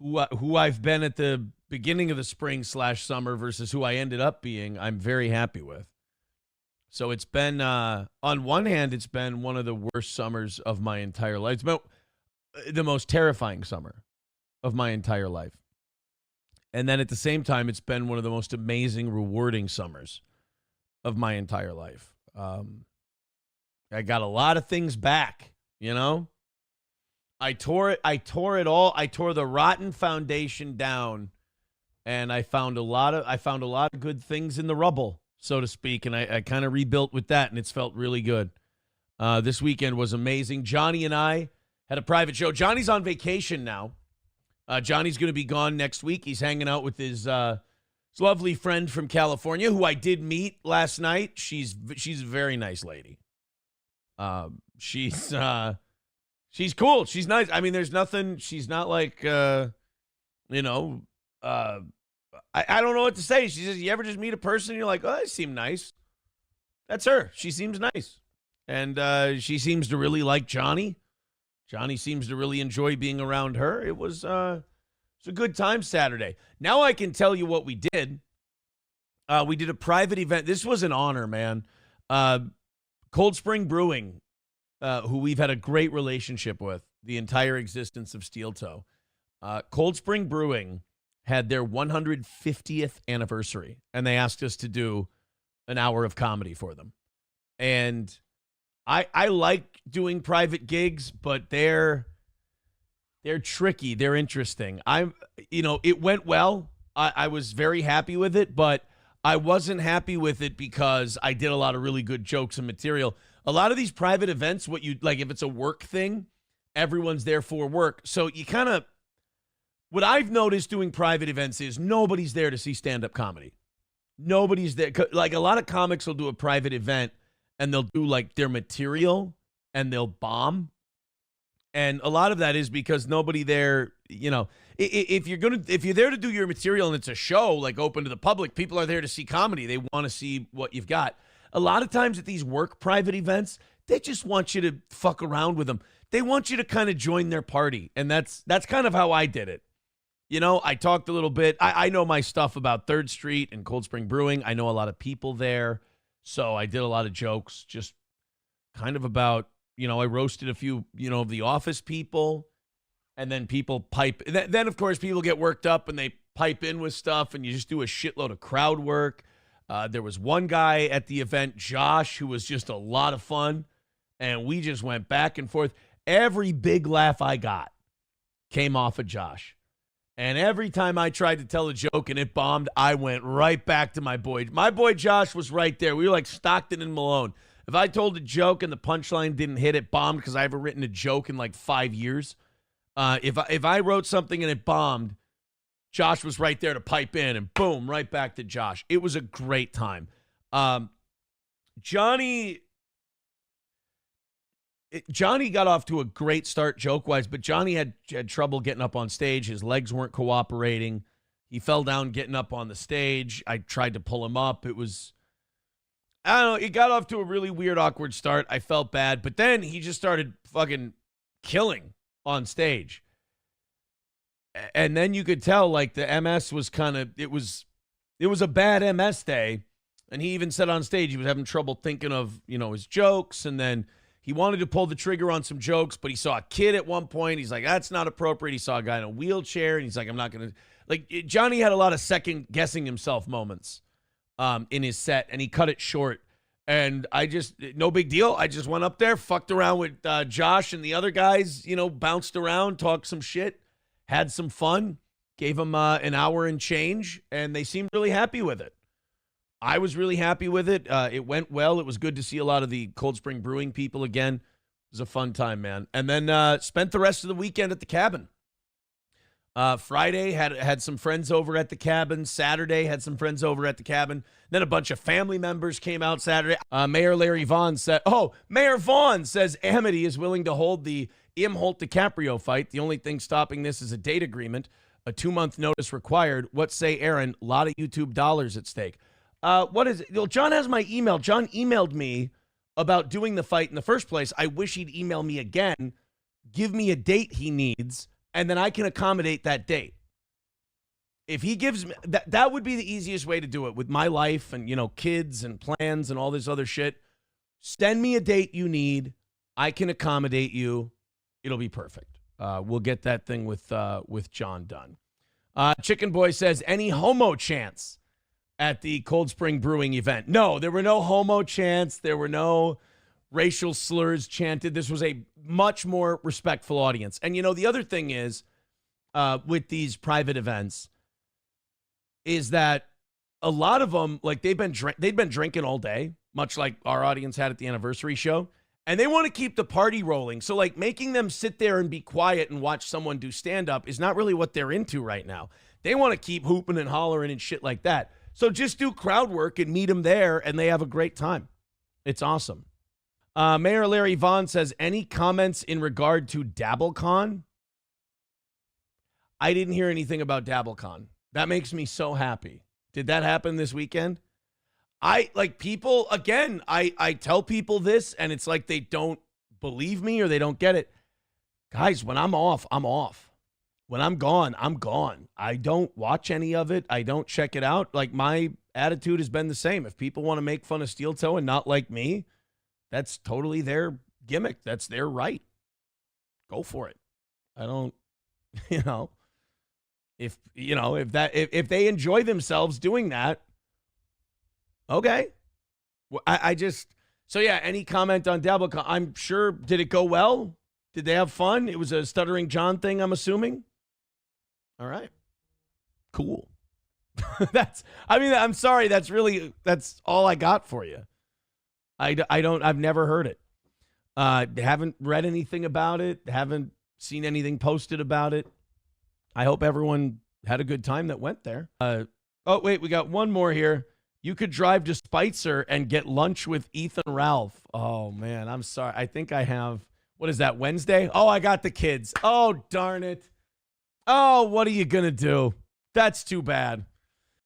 who I've been at the beginning of the spring/summer versus who I ended up being, I'm very happy with. So it's been, on one hand, it's been one of the worst summers of my entire life. It's been the most terrifying summer of my entire life. And then at the same time, it's been one of the most amazing, rewarding summers of my entire life. I got a lot of things back, you know? I tore it all. I tore the rotten foundation down, and I found a lot of good things in the rubble, so to speak, and I kind of rebuilt with that, and it's felt really good. This weekend was amazing. Johnny and I had a private show. Johnny's on vacation now. Johnny's going to be gone next week. He's hanging out with his lovely friend from California, who I did meet last night. She's a very nice lady. She's cool. She's nice. I mean, there's nothing. She's not like, I don't know what to say. She says, you ever just meet a person and you're like, oh, they seem nice. That's her. She seems nice. And she seems to really like Johnny. Johnny seems to really enjoy being around her. It was a good time Saturday. Now I can tell you what we did. We did a private event. This was an honor, man. Cold Spring Brewing, who we've had a great relationship with the entire existence of Steel Toe. Cold Spring Brewing had their 150th anniversary, and they asked us to do an hour of comedy for them. And I like doing private gigs, but they're tricky. They're interesting. It went well. I was very happy with it, but I wasn't happy with it because I did a lot of really good jokes and material. A lot of these private events, if it's a work thing, everyone's there for work. So what I've noticed doing private events is nobody's there to see stand-up comedy. Nobody's there. Like, a lot of comics will do a private event and they'll do like their material and they'll bomb. And a lot of that is because nobody there, if you're there to do your material and it's a show like open to the public, people are there to see comedy. They want to see what you've got. A lot of times at these work private events, they just want you to fuck around with them. They want you to kind of join their party. And that's kind of how I did it. I talked a little bit. I know my stuff about 3rd Street and Cold Spring Brewing. I know a lot of people there. So I did a lot of jokes just kind of about, I roasted a few, of the office people. And then people pipe. Then, of course, people get worked up and they pipe in with stuff. And you just do a shitload of crowd work. There was one guy at the event, Josh, who was just a lot of fun. And we just went back and forth. Every big laugh I got came off of Josh. And every time I tried to tell a joke and it bombed, I went right back to my boy. My boy Josh was right there. We were like Stockton and Malone. If I told a joke and the punchline didn't hit, it bombed because I haven't written a joke in like 5 years. If I wrote something and it bombed, Josh was right there to pipe in and boom, right back to Josh. It was a great time. Johnny got off to a great start joke-wise, but Johnny had trouble getting up on stage. His legs weren't cooperating. He fell down getting up on the stage. I tried to pull him up. It got off to a really weird, awkward start. I felt bad, but then he just started fucking killing on stage. And then you could tell, like, the MS was it was a bad MS day, and he even said on stage he was having trouble thinking of, his jokes, and then he wanted to pull the trigger on some jokes, but he saw a kid at one point. He's like, that's not appropriate. He saw a guy in a wheelchair, and he's like, I'm not going to. Like, Johnny had a lot of second-guessing himself moments in his set, and he cut it short. And no big deal. I just went up there, fucked around with Josh and the other guys, bounced around, talked some shit, had some fun, gave them an hour and change, and they seemed really happy with it. I was really happy with it. It went well. It was good to see a lot of the Cold Spring Brewing people again. It was a fun time, man. And then spent the rest of the weekend at the cabin. Friday had some friends over at the cabin. Saturday had some friends over at the cabin. Then a bunch of family members came out Saturday. Mayor Larry Vaughn said, Mayor Vaughn says Amity is willing to hold the Imholt DiCaprio fight. The only thing stopping this is a date agreement. A 2-month notice required. What say, Aaron? A lot of YouTube dollars at stake. What is it? Well, John has my email. John emailed me about doing the fight in the first place. I wish he'd email me again, give me a date he needs, and then I can accommodate that date. If he gives me that would be the easiest way to do it with my life and, kids and plans and all this other shit. Send me a date you need. I can accommodate you. It'll be perfect. We'll get that thing with John done. Chicken Boy says, any homo chants at the Cold Spring Brewing event? No, there were no homo chants. There were no racial slurs chanted. This was a much more respectful audience. And, the other thing is with these private events is that a lot of them, like they'd been drinking all day, much like our audience had at the anniversary show, and they want to keep the party rolling. So like making them sit there and be quiet and watch someone do stand-up is not really what they're into right now. They want to keep hooping and hollering and shit like that. So just do crowd work and meet them there, and they have a great time. It's awesome. Mayor Larry Vaughn says, any comments in regard to DabbleCon? I didn't hear anything about DabbleCon. That makes me so happy. Did that happen this weekend? I tell people this, and it's like they don't believe me or they don't get it. Guys, when I'm off, I'm off. When I'm gone, I'm gone. I don't watch any of it. I don't check it out. Like, my attitude has been the same. If people want to make fun of Steel Toe and not like me, that's totally their gimmick. That's their right. Go for it. I don't, if they enjoy themselves doing that, okay. Any comment on DabbleCon? I'm sure, did it go well? Did they have fun? It was a Stuttering John thing, I'm assuming. All right. Cool. I'm sorry. That's all I got for you. I've never heard it. Haven't read anything about it. Haven't seen anything posted about it. I hope everyone had a good time that went there. We got one more here. You could drive to Spitzer and get lunch with Ethan Ralph. Oh, man, I'm sorry. I think I have, what is that, Wednesday? Oh, I got the kids. Oh, darn it. Oh, what are you going to do? That's too bad.